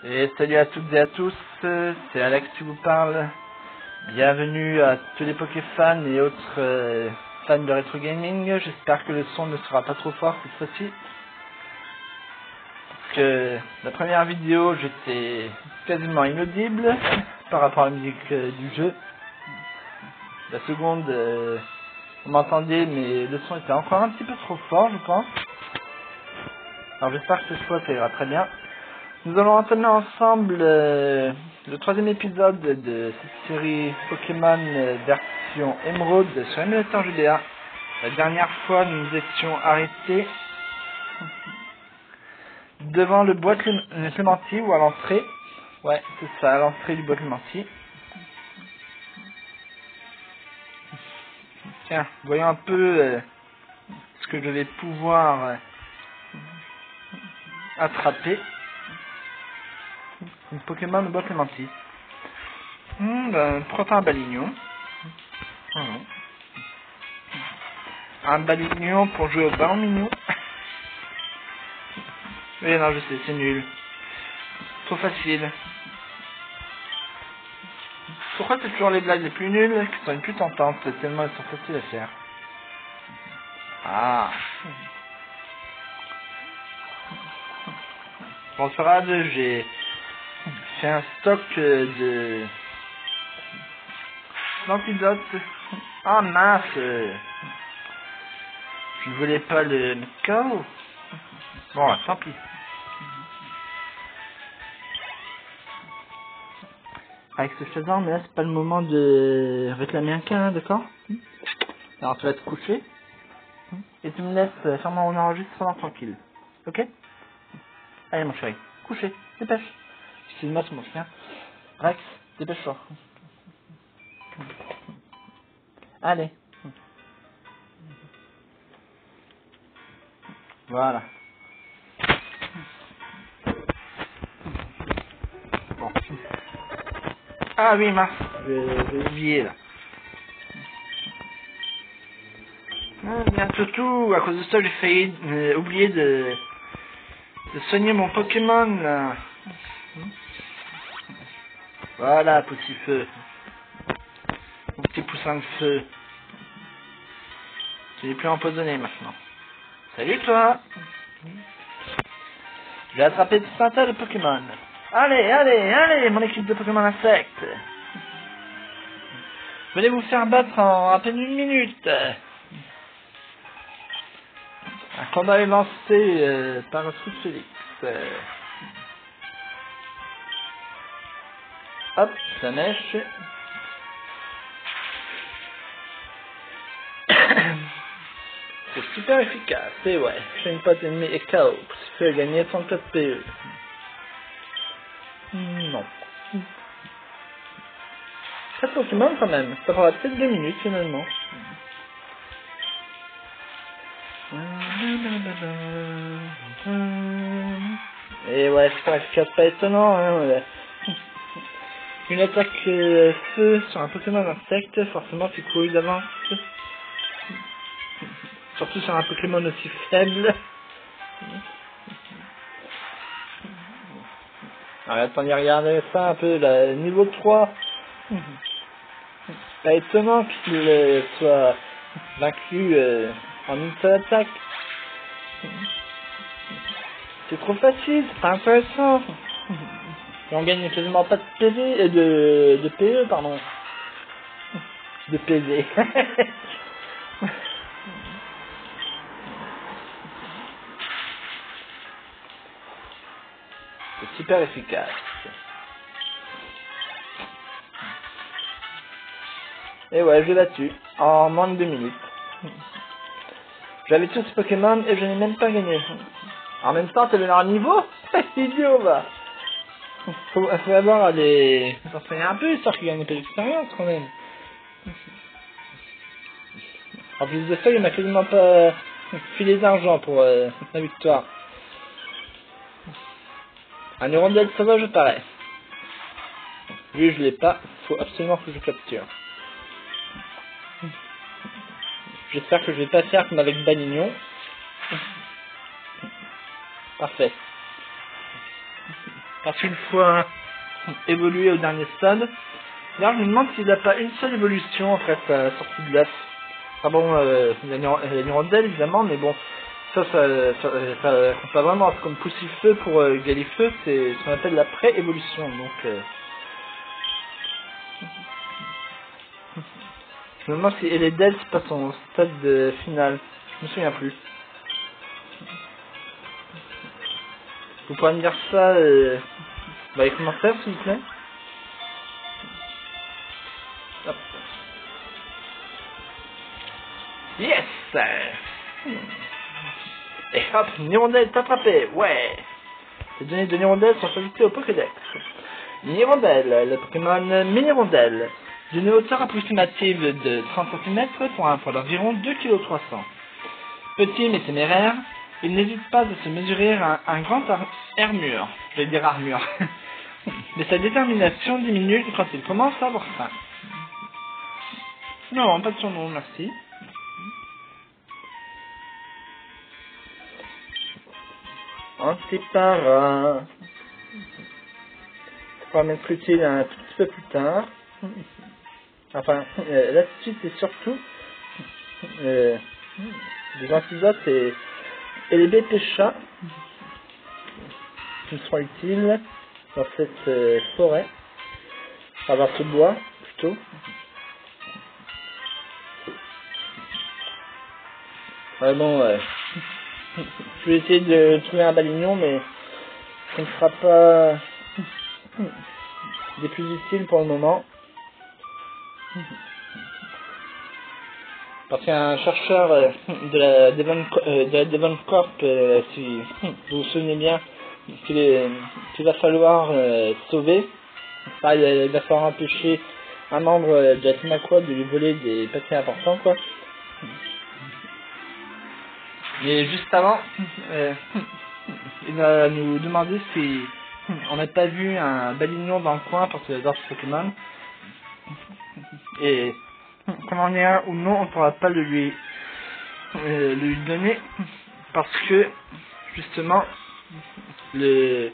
Et salut à toutes et à tous, c'est Alex qui vous parle. Bienvenue à tous les Pokéfans et autres fans de rétro gaming. J'espère que le son ne sera pas trop fort cette fois-ci. Parce que la première vidéo, j'étais quasiment inaudible par rapport à la musique du jeu. La seconde, on m'entendait, mais le son était encore un petit peu trop fort, je pense. Alors j'espère que cette fois ça ira très bien. Nous allons entamer ensemble le troisième épisode de cette série Pokémon version Emerald sur émulateur GBA. La dernière fois, nous nous étions arrêtés devant le bois Clémenti ou à l'entrée. Ouais, c'est ça, à l'entrée du bois Clémenti. Tiens, voyons un peu ce que je vais pouvoir attraper. Un Pokémon de bois Clémenti. Pourquoi pas un Balignon? Un Balignon pour jouer au ballon mignon. Oui, non, je sais, c'est nul. Trop facile. Pourquoi c'est toujours les blagues les plus nulles qui sont les plus tentantes, tellement elles sont faciles à faire? Ah. Bon, Sorade, j'ai fait un stock de d'antidotes. Ah mince, je ne voulais pas le KO. Bon, tant pis. Avec ce Shazam, mais là c'est pas le moment de réclamer un câlin, d'accord? Alors tu vas te coucher et tu me laisses faire mon enregistrement tranquille, ok? Allez mon chéri, coucher, dépêche. Excuse-moi, c'est mon chien. Rex, dépêche-toi. Allez. Voilà. Bon. Ah oui, mince, j'ai oublié là. Ah, bien surtout, à cause de ça, j'ai failli oublier de soigner mon Pokémon là. Voilà, petit feu. Mon petit poussin de feu. Tu n'es plus empoisonné maintenant. Salut toi. Je vais attraper tout un tas de Pokémon. Allez, allez, allez, mon équipe de Pokémon insectes. Venez vous faire battre en à peine une minute. Un combat est lancé par Scout Félix. Hop, ça mèche. C'est super efficace, et ouais, chaque pote ennemi est KO, ce qui fait gagner 34 PE. Non. 4 Pokémon quand même, ça prendra peut-être 2 minutes finalement. Et ouais, super efficace, pas étonnant, hein. Une attaque feu sur un Pokémon insecte, forcément c'est couru d'avance. Surtout sur un Pokémon aussi faible. Alors attendez, regardez ça un peu, là, niveau 3. Pas étonnant qu'il soit vaincu en une seule attaque. C'est trop facile, c'est pas intéressant. Et on gagne quasiment pas de PV, de PE, pardon. De PV. C'est super efficace. Et ouais, je l'ai battu en moins de 2 minutes. J'avais tous ces Pokémon et je n'ai même pas gagné. En même temps, t'es le leur niveau? C'est idiot, bah. Faut d'abord aller s'entraîner un peu, histoire qu'il gagne un peu d'expérience quand même. En plus de ça, il m'a quasiment pas filé d'argent pour la victoire. Un hirondelle sauvage pareil. Lui, je l'ai pas, faut absolument que je capture. J'espère que je vais pas faire comme avec Balignon. Parfait. Parce qu'une fois évolué au dernier stade, d'ailleurs je me demande s'il n'a pas une seule évolution en fait à la sortie de l'œuf. Ah bon, il y a l'hirondelle évidemment, mais bon, ça compte pas vraiment. C'est comme Poussifeu pour Galifeu, c'est ce qu'on appelle la pré-évolution. Donc, je me demande si Eledel c'est pas son stade final. Je me souviens plus. Vous pourrez me dire ça dans les commentaires s'il vous plaît. Hop. Yes! Et hop, une hirondelle est attrapée, ouais! Les données de l'hirondelle sont ajoutées au Pokédex. Une hirondelle, le Pokémon mini-hirondelle, d'une hauteur approximative de 30 cm pour un poids d'environ 2,3 kg. Petit mais téméraire, il n'hésite pas à se mesurer à un grand armure, je vais dire armure, mais sa détermination diminue quand il commence à avoir faim. Non, pas de son nom, merci. Antipara. Ça pourra m'être utile un tout petit peu plus tard. Enfin, l'attitude c'est surtout des antidotes et les BP-chats qui me seront utiles dans cette forêt. Enfin, dans ce bois, plutôt. Ouais, bon, je vais essayer de trouver un balignon, mais ce ne sera pas des plus utiles pour le moment. Parce qu'un chercheur de la Devon Corp, si vous vous souvenez bien, qu'il va falloir sauver, enfin, il va falloir empêcher un membre de la Team Aqua de lui voler des papiers importants, quoi. Mais juste avant, il va nous demander si on n'a pas vu un balignon dans le coin parce qu'il adore ce Pokémon. Et comme on est un ou non, on ne pourra pas le lui donner parce que justement le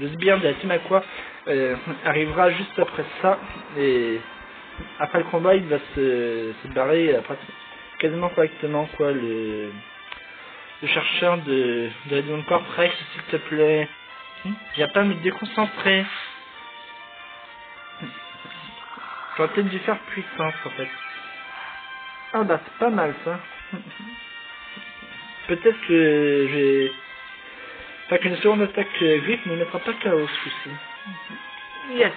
sbire de la Team Aqua arrivera juste après ça et après le combat il va se barrer quasiment correctement quoi. Le chercheur de la Devon Corp, Rex, s'il te plaît, viens pas me déconcentrer. J'aurais peut-être dû faire puissance en fait. Ah bah c'est pas mal ça. Peut-être que j'ai... Enfin qu'une seconde attaque griffe ne mettra pas KO ce coup-ci. Yes.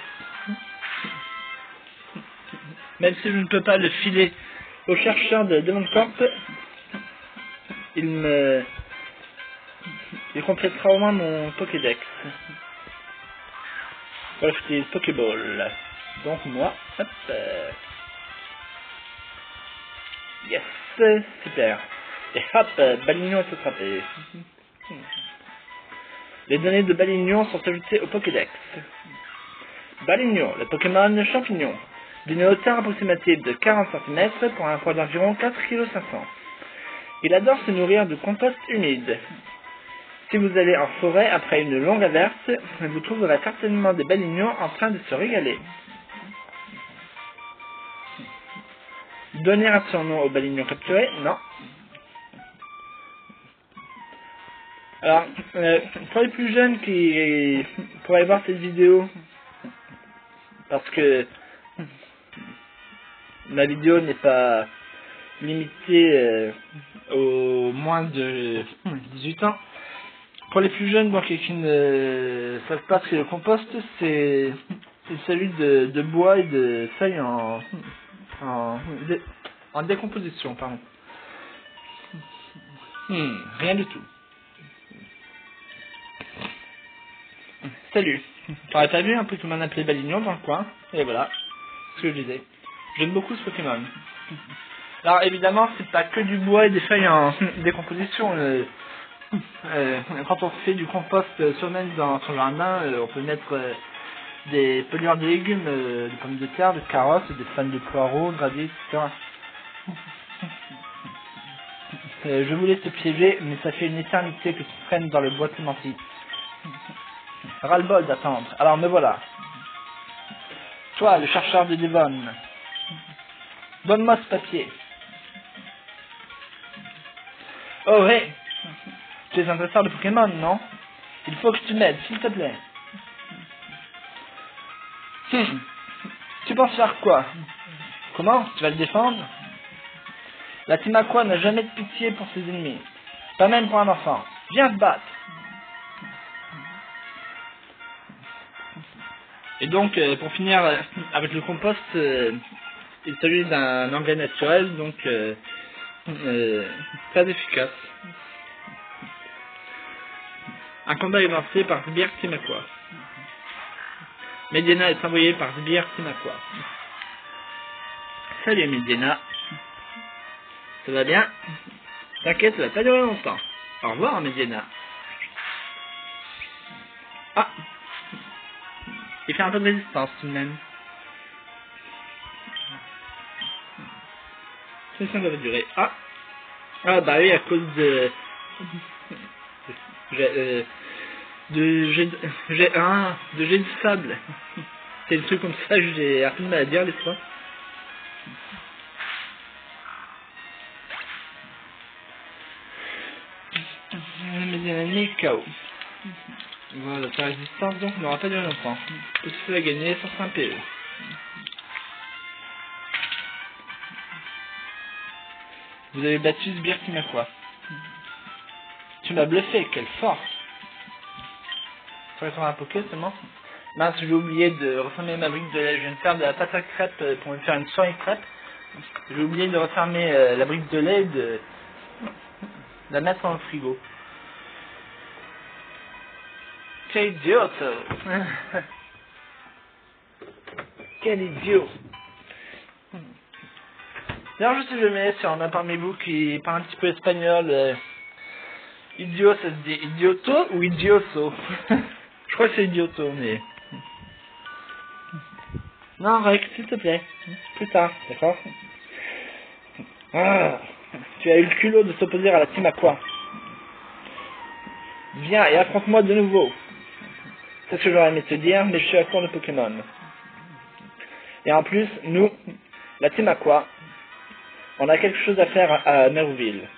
Même si je ne peux pas le filer au chercheur de Devon Corp, il complétera au moins mon Pokédex. Voilà, j'utilise Pokéball. Donc moi, hop, yes, super. Et hop, Balignon est attrapé. Les données de Balignon sont ajoutées au Pokédex. Balignon, le Pokémon champignon, d'une hauteur approximative de 40 cm pour un poids d'environ 4,5 kg. Il adore se nourrir de compost humide. Si vous allez en forêt après une longue averse, vous trouverez certainement des balignons en train de se régaler. Donner un surnom au balignon capturé? Non. Alors, pour les plus jeunes qui pourraient voir cette vidéo, parce que ma vidéo n'est pas limitée aux moins de 18 ans, pour les plus jeunes qui ne savent pas ce qu'est le compost, c'est celui de bois et de feuilles en décomposition, pardon. Rien du tout. Salut. T'aurais pas vu un Pokémon appelé Balignon dans le coin? Et voilà, ce que je disais. J'aime beaucoup ce Pokémon. Alors évidemment, c'est pas que du bois et des feuilles en décomposition. Quand on fait du compost soi-même dans son jardin, on peut mettre des pelures de légumes, de pommes de terre, de carottes, des fans de poireaux, de radis, etc. Je voulais te piéger, mais ça fait une éternité que tu traînes dans le bois clémentine. Ras-le-bol d'attendre. Alors me voilà. Toi, le chercheur de Devon. Donne-moi ce papier. Oh, hé! Tu es un dresseur de Pokémon, non? Il faut que tu m'aides, s'il te plaît. Tu penses faire quoi? Comment? Tu vas le défendre? La Team Aqua n'a jamais de pitié pour ses ennemis. Pas même pour un enfant. Viens te battre! Et donc, pour finir avec le compost, il s'agit d'un engrais naturel, donc très efficace. Un combat est lancé par Sbire Team Aqua. Mediana est envoyé par Sbire Team Aqua. Salut Mediana. Ça va bien? T'inquiète, ça va pas durer longtemps. Au revoir Mediana. Ah! Il fait un peu de résistance tout de même. C'est ça, ça va durer. Ah! Ah bah oui, à cause de... de jet de sable. C'est des trucs comme ça que j'ai un peu de mal à dire les fois. Mais il y a un ennemi KO. Voilà, sa résistance donc n'aura pas duré longtemps. Petit feu à gagner, 105 PE. Vous avez battu Sbire Team Aqua. Tu m'as bluffé, quelle force! Faudrait faire un poké seulement. Mince, j'ai oublié de refermer ma brique de lait. Je viens de faire de la pâte à crêpes pour me faire une soirée crêpe. J'ai oublié de refermer la brique de lait et de la mettre dans le frigo. Quel idiot! Quel idiot! D'ailleurs, je sais jamais si on a parmi vous qui parle un petit peu espagnol. Idiot, ça se dit idioto ou idioso? Je crois que c'est idioto, mais... Non, Rex, s'il te plaît. Plus tard, d'accord? Ah, tu as eu le culot de s'opposer à la Team Aqua. Viens et affronte-moi de nouveau. C'est ce que j'aurais aimé te dire, mais je suis à court de Pokémon. Et en plus, nous, la Team Aqua, on a quelque chose à faire à Merville.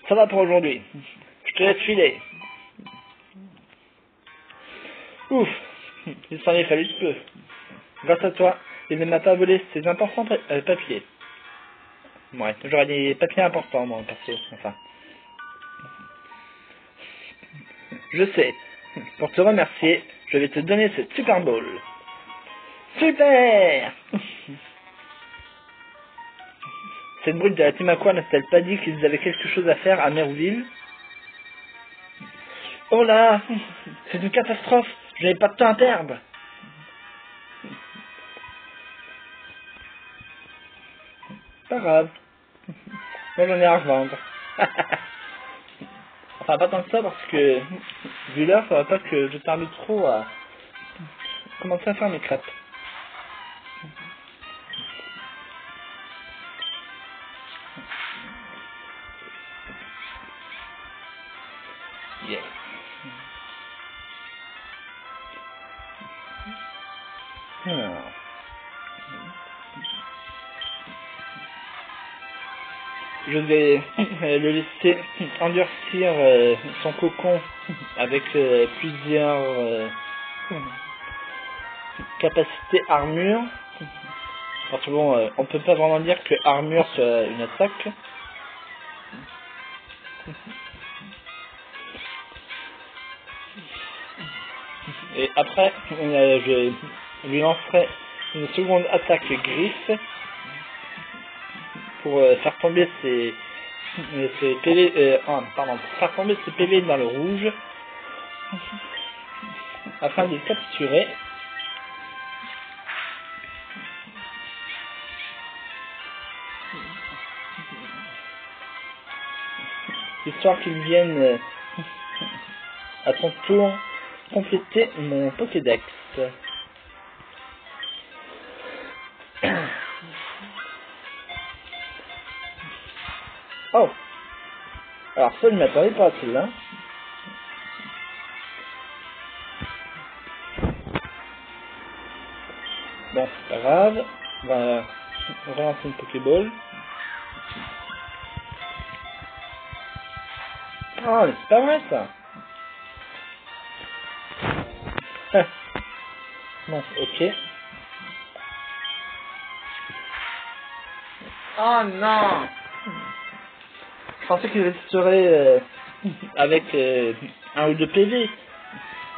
Ça va pour aujourd'hui. Je te laisse filer. Ouf, il s'en est fallu de peu. Grâce à toi, il ne m'a pas volé ces importants papiers. Ouais, j'aurais des papiers importants, moi, perso, enfin. Je sais. Pour te remercier, je vais te donner cette Super Bowl. Super! Cette brute de la Team Aqua n'a-t-elle pas dit qu'ils avaient quelque chose à faire à Merville? Oh là! C'est une catastrophe! Je n'avais pas de temps à perdre! Pas grave. Moi j'en ai à revendre. Enfin pas tant que ça parce que vu l'heure ça va pas que je tarde trop à commencer à faire mes crêpes. Yeah. Alors. Je vais le laisser endurcir son cocon avec plusieurs capacités armure. Parce que bon, on peut pas vraiment dire que armure soit une attaque. Et après, je lui lancerai une seconde attaque griffe pour faire tomber ses PV, pour faire tomber ses PV dans le rouge afin de les capturer. Histoire qu'ils viennent à son tour compléter mon Pokédex. Oh! Alors ça, je ne m'attendais pas à celle-là. Bon, c'est pas grave. On va relancer une Pokéball. Oh, mais c'est pas vrai ça. Ah. Non, ok. Oh non. Je pensais qu'il resterait avec un ou deux PV.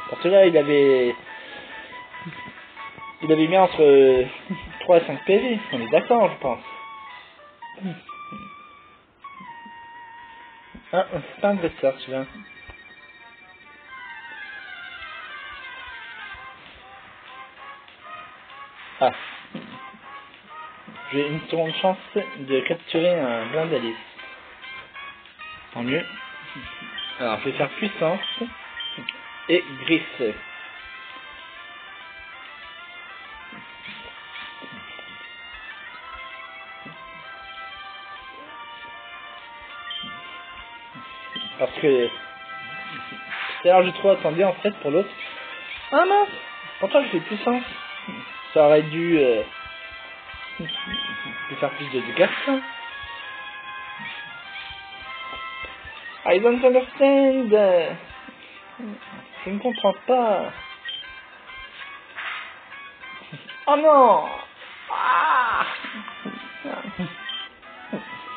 Parce que là, il avait mis entre 3 et 5 PV. On est d'accord, je pense. Ah, c'est pas un dresseur, celui-là. Ah. J'ai une seconde chance de capturer un Blindalis. Tant mieux. Alors, je vais faire puissance et griffe. Parce que tout à l'heure j'ai trop attendu en fait pour l'autre. Ah mince. Pourtant je fais puissance. Ça aurait dû faire plus d'éducation. I don't understand. Je ne comprends pas. Oh non. Ah.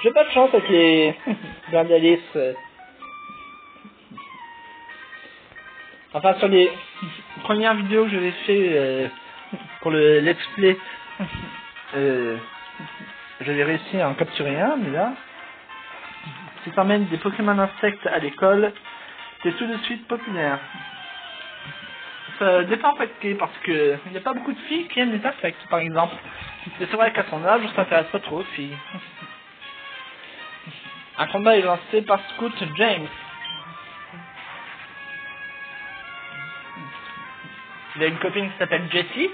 J'ai pas de chance avec les Blindalis. Enfin, sur les premières vidéos que j'avais fait pour le let's play, j'avais réussi à en capturer un, mais là, si t'emmènes des Pokémon insectes à l'école, c'est tout de suite populaire. Ça dépend en fait, parce que il n'y a pas beaucoup de filles qui aiment les insectes, par exemple. Et c'est vrai qu'à son âge, ça s'intéresse pas trop aux filles. Un combat est lancé par Scout James. Il a une copine qui s'appelle Jessie.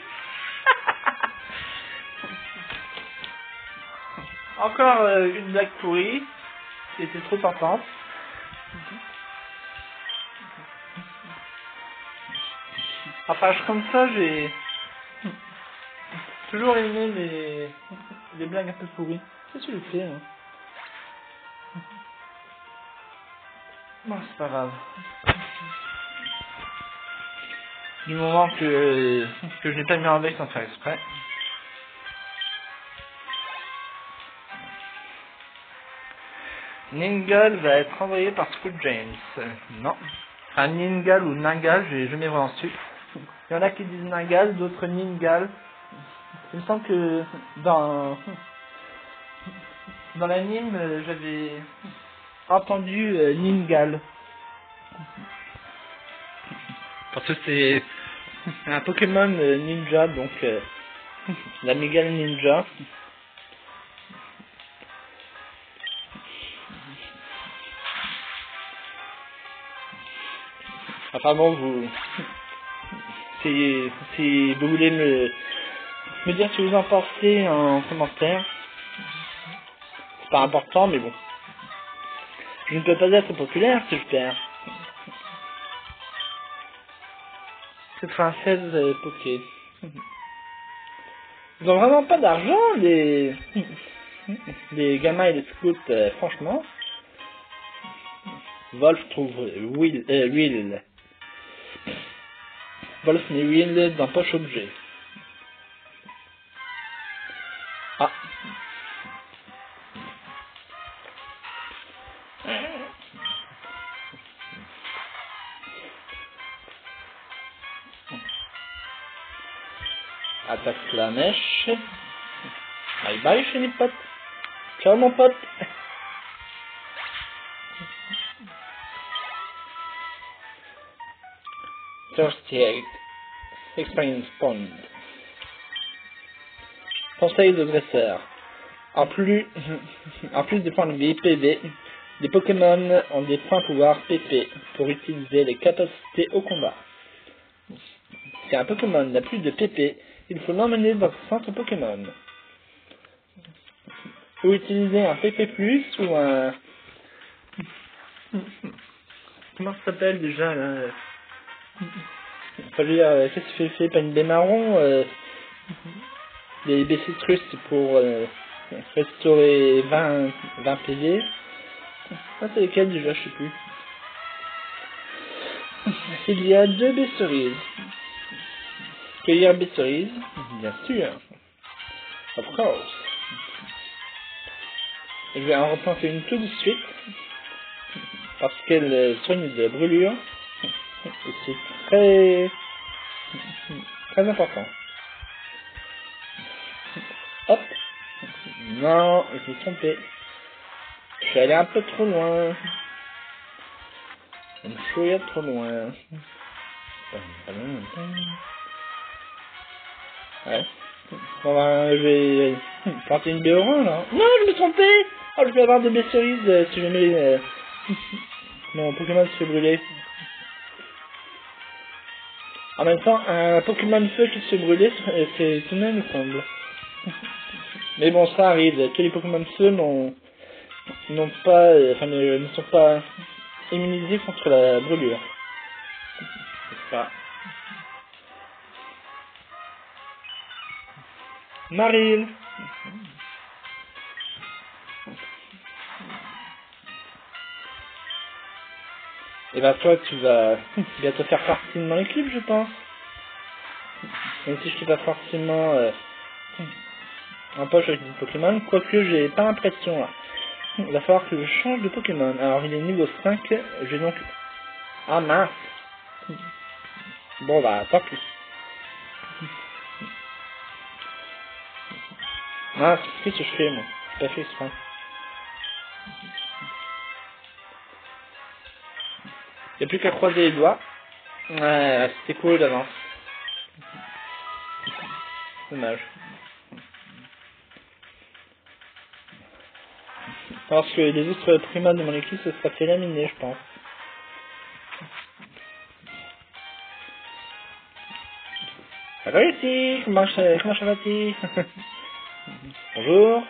Encore une blague pourrie qui était trop tentante. Enfin, comme ça, j'ai toujours aimé les blagues un peu pourries. Qu'est-ce que tu fais, hein? Bon, c'est pas grave. Du moment que je n'ai pas mis en veille sans faire exprès. Ningal va être envoyé par Scout James. Non. Un Ningal ou Ningal, j'ai jamais vraiment su. Il y en a qui disent Ningal, d'autres Ningal. Il me semble que dans l'anime, j'avais entendu Ningal. Parce que c'est un Pokémon ninja, donc la Mégale Ninja. Enfin bon, si vous voulez me dire ce que vous en pensez en commentaire, c'est pas important, mais bon. Je ne peux pas être populaire si je perds. 96 Poké. Ils ont vraiment pas d'argent, les gamins et les scouts, franchement. Wolf trouve Will. Wolf met Will dans poche objet. Ah. Attaque la mèche. Bye bye chez mes potes. Ciao mon pote. Thirsty Experience Pond. Conseil de dresseur. En plus des points de vie PV, les Pokémon ont des points pouvoir PP pour utiliser les capacités au combat. Si un Pokémon n'a plus de PP, il faut l'emmener dans le centre Pokémon. Ou utiliser un PP+, ou un... Comment ça s'appelle déjà là? Faut dire, qu'est-ce que tu fais? Pas une baie marron des B citrus pour restaurer 20 PV. Ça c'est lesquels déjà, je sais plus. Il y a 2 baies cerises. Cueillir baies cerises, bien sûr. Of course. Je vais en replanter une tout de suite. Parce qu'elle soigne de la brûlure. Et c'est très important. Hop. Non, je me suis trompé. Je suis allé un peu trop loin. Je suis allé trop loin. Ouais. Bon ben, je vais planter une baie orange là. Non, je me suis trompé. Oh, je vais avoir de baies cerises si jamais mon Pokémon se fait brûler. En même temps, un Pokémon feu qui se fait brûler, c'est tout de même, il me semble. Mais bon, ça arrive. Tous les Pokémon feu n'ont pas, enfin, ne sont pas immunisés contre la brûlure. C'est ça. Maril. Et bah toi, tu vas bientôt faire partie de mon équipe, je pense. Même si je suis pas forcément en poche avec des Pokémon, quoique j'ai pas l'impression là. Il va falloir que je change de Pokémon. Alors il est niveau 5, je vais donc... Ah mince. Bon bah tant pis. Mince, qu'est-ce que je fais moi? J'ai pas fait exprès. Y'a plus qu'à croiser les doigts. Ouais, c'était cool d'avance. Dommage. Parce que les autres primates de mon équipe se seraient fait laminer, je pense. Salut ici, comment ça va-t-il? Bonjour.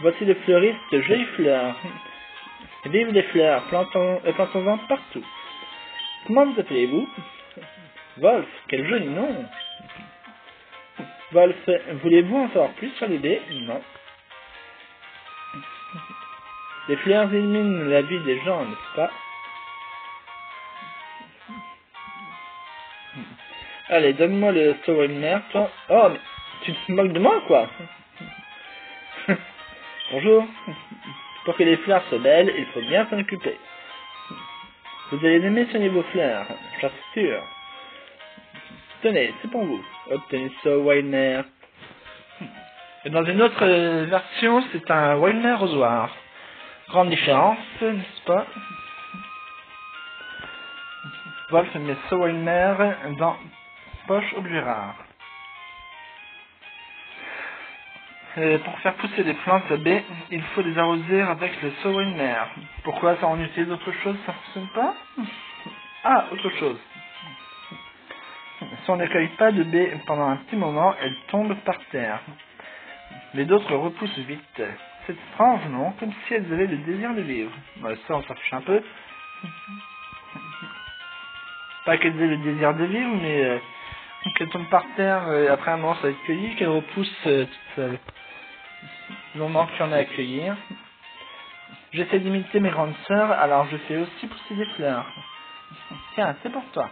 Voici le fleuriste Jolies Fleurs. Vive les fleurs, plantons-en partout. Comment vous appelez-vous? Wolf, quel joli nom. Wolf, voulez-vous en savoir plus sur les baies? Non. Les fleurs éliminent la vie des gens, n'est-ce pas? Allez, donne-moi le Stowelmer, toi. Oh, mais tu te moques de moi, quoi. Bonjour. Pour que les fleurs soient belles, il faut bien s'en occuper. Vous allez aimer soigner vos fleurs, j'en suis sûr. Tenez, c'est pour vous. Obtenez ce Wildmer. Et dans une autre version, c'est un Wildmer rosoir. Grande différence, n'est-ce pas? Wolf met ce Wildmer dans poche objet rare. Pour faire pousser des plantes à baies, il faut les arroser avec le Sowelmer. Pourquoi ça en utilise autre chose, ça ne fonctionne pas? Ah, autre chose. Si on n'accueille pas de baies pendant un petit moment, elles tombent par terre. Mais d'autres repoussent vite. C'est étrange, non? Comme si elles avaient le désir de vivre. Ouais, ça, on s'en fiche un peu. Pas qu'elles aient le désir de vivre, mais qu'elles tombent par terre après un moment, ça va être cueilli, qu'elles repoussent toutes seules. Du moment qu'il y en a à cueillir. J'essaie d'imiter mes grandes sœurs, alors je fais aussi pousser des fleurs. Tiens, c'est pour toi.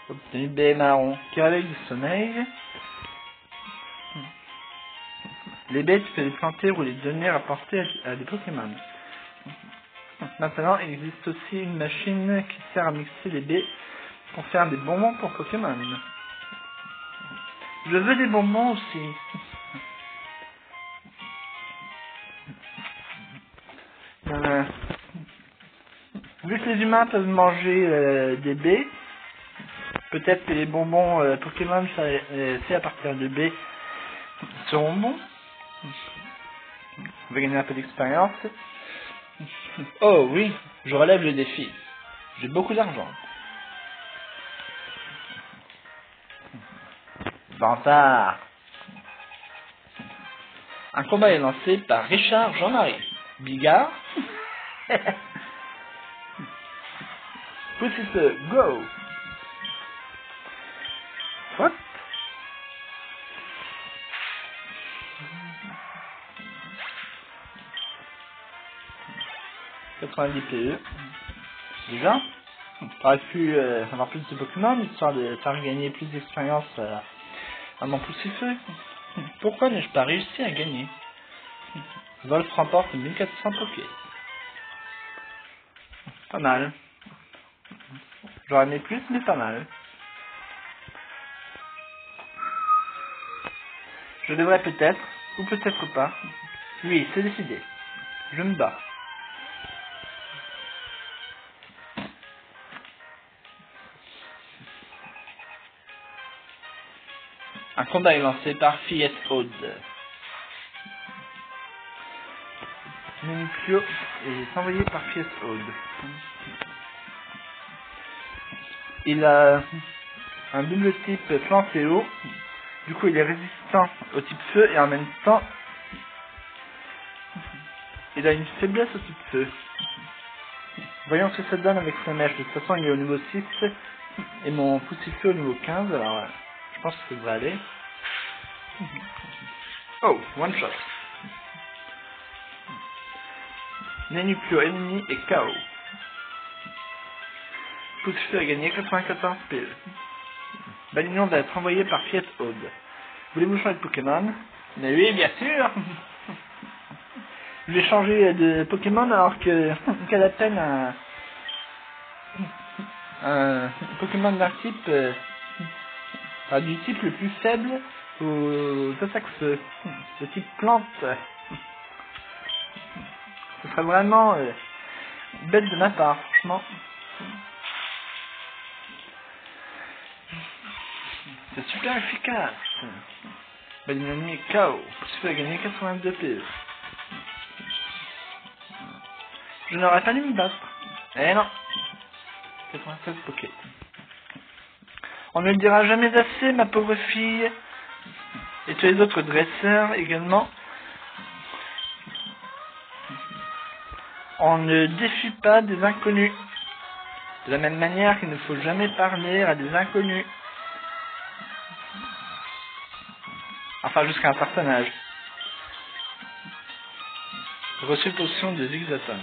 Obtenu baie marron qui relève du sommeil. Les baies, tu peux les planter ou les donner à porter à des Pokémon. Maintenant, il existe aussi une machine qui sert à mixer les baies pour faire des bonbons pour Pokémon. Je veux des bonbons aussi. Vu que les humains peuvent manger des baies, peut-être que les bonbons Pokémon faits à partir de baies seront bons. On va gagner un peu d'expérience. Oh oui, je relève le défi. J'ai beaucoup d'argent. Bantard. Un combat est lancé par Richard Jean-Marie Bigard. Pussy go. What? 90 PE. Déjà, j'aurais pu avoir plus de Pokémon, histoire de faire gagner plus d'expérience à mon Poussifeu. Pourquoi n'ai-je pas réussi à gagner? Wolf remporte 1400 Poké. Pas mal. J'aurais aimé plus, mais pas mal. Je devrais peut-être, ou peut-être pas. Oui, c'est décidé. Je me bats. Un combat est lancé par Fillette Aude. Menuccio est envoyé par Fillette Aude. Il a un double type plante et eau. Du coup, il est résistant au type feu et en même temps, il a une faiblesse au type feu. Voyons ce que ça donne avec sa mèche. De toute façon, il est au niveau 6 et mon Poussifeu au niveau 15. Alors, je pense que ça devrait aller. Oh, one shot. Menuccio ennemi est KO. Poussifeu a gagné 94 PE. Balignon va être envoyé par Fillette Aude. Voulez-vous changer de Pokémon? Mais oui, bien sûr. Je vais changer de Pokémon alors qu'elle appelle un Pokémon d'un type du type le plus faible aux attaques feu, le type plante. Ce serait vraiment bête de ma part, franchement. C'est super efficace. L'ennemi est KO. Poussifeu a gagné 82 PE. Je n'aurais pas dû me battre. Eh non. 96 Poké. On ne le dira jamais assez, ma pauvre fille. Et tous les autres dresseurs également. On ne défie pas des inconnus. De la même manière qu'il ne faut jamais parler à des inconnus. Enfin, jusqu'à un certain âge. Reçu potion de Zigzaton.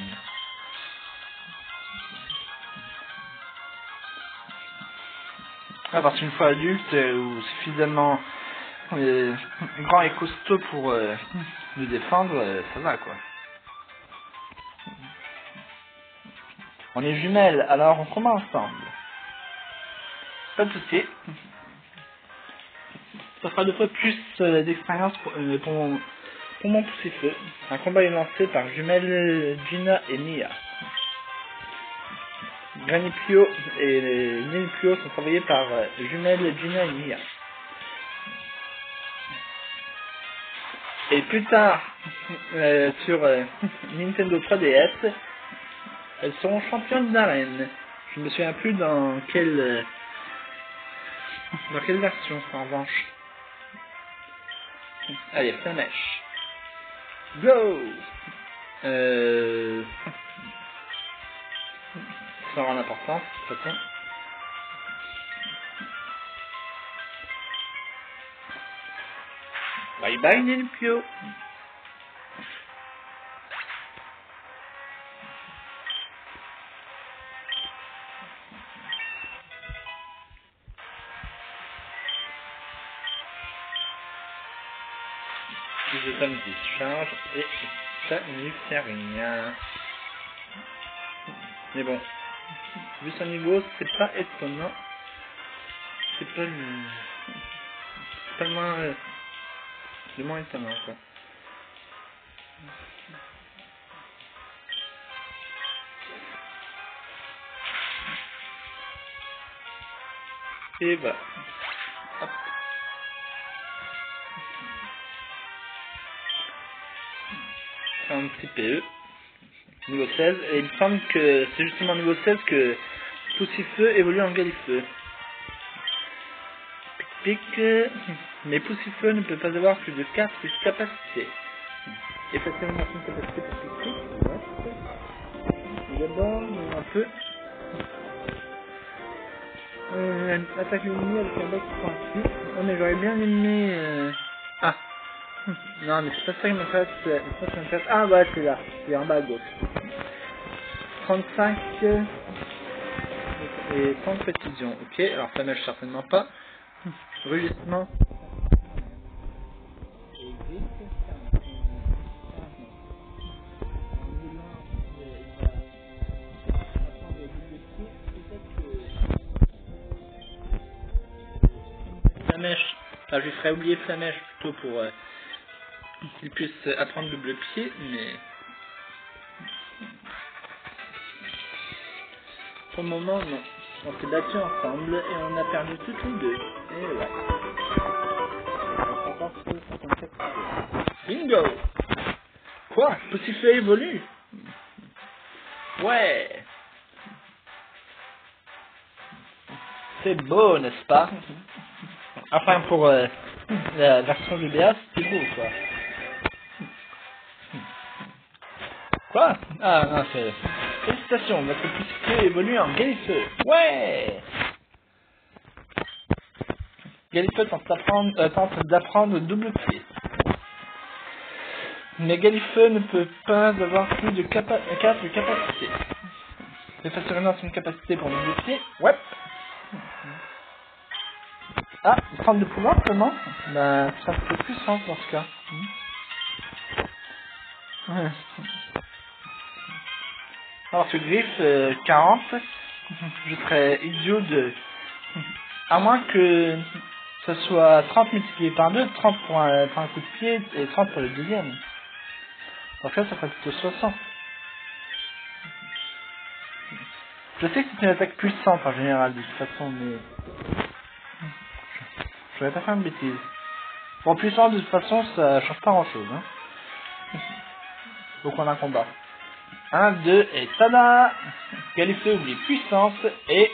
Ah, parce qu'une fois adulte ou suffisamment grand et costaud pour nous défendre, ça va quoi. On est jumelles, alors on combat ensemble. Pas de soucis. Ça fera 2 fois plus d'expérience pour mon Poussifeu. Un combat est lancé par jumelles Gina et Mia. Granipio et Menuccio sont envoyés par jumelles Gina et Mia. Et plus tard, sur Nintendo 3DS, elles seront championnes d'arène. Je ne me souviens plus dans quelle version, en revanche. Allez, Flamèche. Go! Sans avoir d'importance, de toute façon. Bye bye, Menuccio. Je donne discharge et ça ne fait rien. Mais bon, vu son niveau, c'est pas étonnant. C'est pas le moins étonnant quoi. Et voilà. Hop. Un petit PE. Niveau 16. Et il me semble que c'est justement niveau 16 que Poussifeu évolue en Galifeu. Pic. Mais Poussifeu ne peut pas avoir plus de 4 capacités. Effacer une capacité pour Pic. D'abord, un peu. Attaque l'ennemi avec un bac pointu. Oh, mais j'aurais bien aimé. Ah! Non, mais c'est pas ça qui m'intéresse. Ah, ouais, c'est là. C'est en bas à gauche. 35 et 100 précision. Ok, alors flamèche certainement pas. Rugissement. Flamèche. Enfin, je lui ferais oublier Flamèche plutôt pour qu'il puisse apprendre double pied, mais pour le moment non. On s'est battu ensemble et on a perdu toutes les deux. Et ouais. Bingo! Quoi? Poussiflet évolue? Ouais! C'est beau, n'est-ce pas? Enfin, pour la version GBA, c'était beau, quoi. Quoi? Ah, non, c'est... Félicitations, votre poussiflet évolue en Galifeu. Ouais! Galifeu tente d'apprendre double pied. Mais Galifeu ne peut pas avoir plus de 4 de capacité. C'est facilement une capacité pour double pied. Ouais! Ah, 30 de pouvoir seulement? Bah, ça peut plus simple dans ce cas. Ouais. Alors ce griffe 40, je serais idiot de... À moins que ce soit 30 multiplié par 2, 30 pour un coup de pied et 30 pour le deuxième. En fait, ça ferait plutôt 60. Je sais que c'est une attaque puissante en général de toute façon, mais... Je vais pas faire une bêtise. Bon, puissant de toute façon, ça change pas grand chose. Hein. Donc on a un combat. 1, 2 et tada! Galifeu oublie puissance et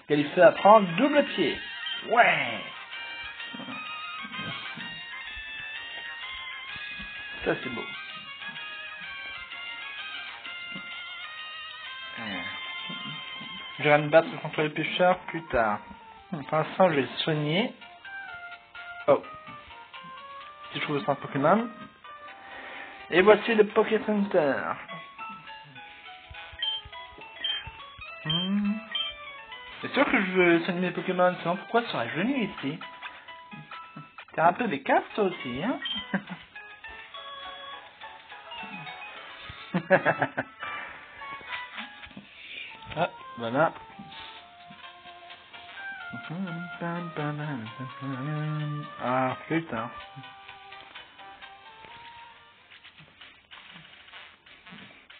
Galifeu apprend double pied. Ouais! Ça c'est beau. Je vais me battre contre les pêcheurs plus tard. Pour l'instant, je vais le soigner. Oh. Si je trouve le centre Pokémon. Et voici le Poké Center. C'est sûr que je veux soigner mes Pokémon, sinon pourquoi serais-je venu ici? T'es un peu des casses toi aussi, hein? Ah, voilà. Ah, putain.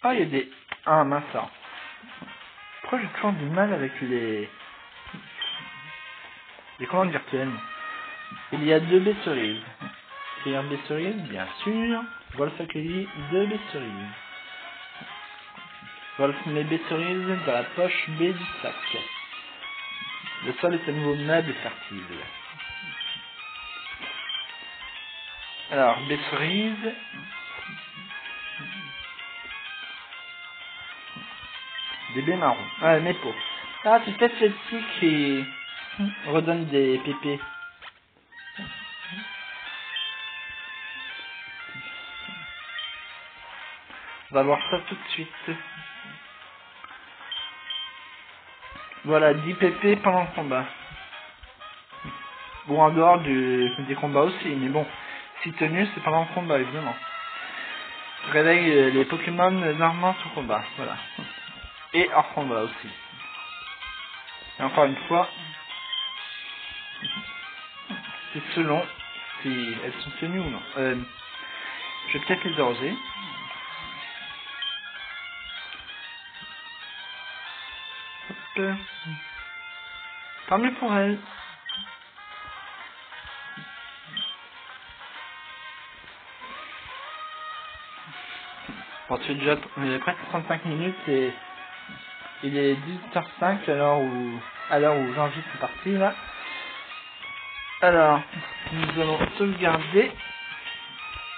Ah, il y a des... Ah, mince. Pourquoi j'ai toujours du mal avec les commandes virtuelles? Il y a 2 baies cerises. C'est un baie cerise, bien sûr. Wolf accueilli 2 baies cerises. Wolf met baies cerises dans la poche B du sac. Le sol est un nouveau meuble fertile. Alors, baies cerises. Des baies marrons. Ah, mes pots. Ah, c'est peut-être celle-ci qui redonne des pépés. On va voir ça tout de suite. Voilà, 10 pp pendant le combat. Bon, en dehors des combats aussi, mais bon, si tenu, c'est pendant le combat, évidemment. Je réveille les Pokémon normalement sous combat, voilà. Et hors combat aussi. Et encore une fois, c'est selon si elles sont tenues ou non. Je vais peut-être les arroser. Hop. Tant mieux pour elles. Bon, tu es déjà presque 35 minutes et il est 18h05 à l'heure où j'enregistre cette partie là. Alors, nous allons sauvegarder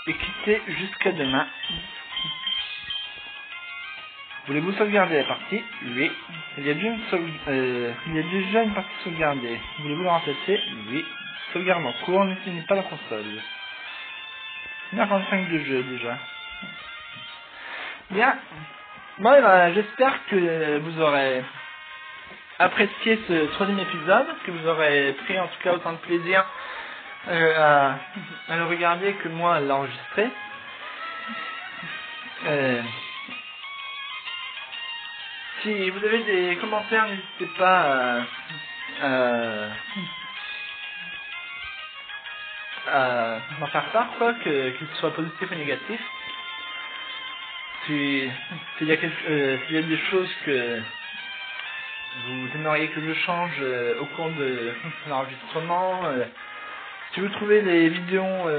et quitter jusqu'à demain. Voulez-vous sauvegarder la partie? Oui. Il y a déjà une partie sauvegardée. Voulez-vous la remplacer? Oui. Sauvegarde en cours, n'utilisez pas la console. 1h45 de jeu déjà. Bien. Moi, j'espère que vous aurez apprécié ce troisième épisode, que vous aurez pris en tout cas autant de plaisir à le regarder que moi à l'enregistrer. Si vous avez des commentaires, n'hésitez pas à m'en faire part, quoi, qu'ils soient positifs ou négatifs. S'il y a des choses que vous aimeriez que je change au cours de l'enregistrement, si vous trouvez les vidéos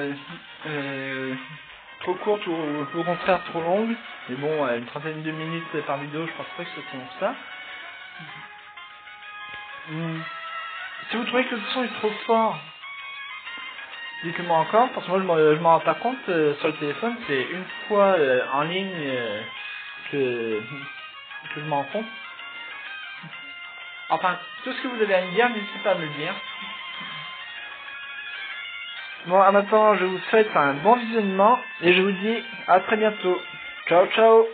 trop courtes ou au contraire trop longues, mais bon, une trentaine de minutes par vidéo, je pense pas que ce soit ça. Si vous trouvez que le son est trop fort, dites-moi encore, parce que moi je m'en rends pas compte sur le téléphone, c'est une fois en ligne que je m'en rends compte. Enfin, tout ce que vous avez à me dire, n'hésitez pas à me le dire. Bon, à maintenant, je vous souhaite un bon visionnement et je vous dis à très bientôt. Ciao, ciao!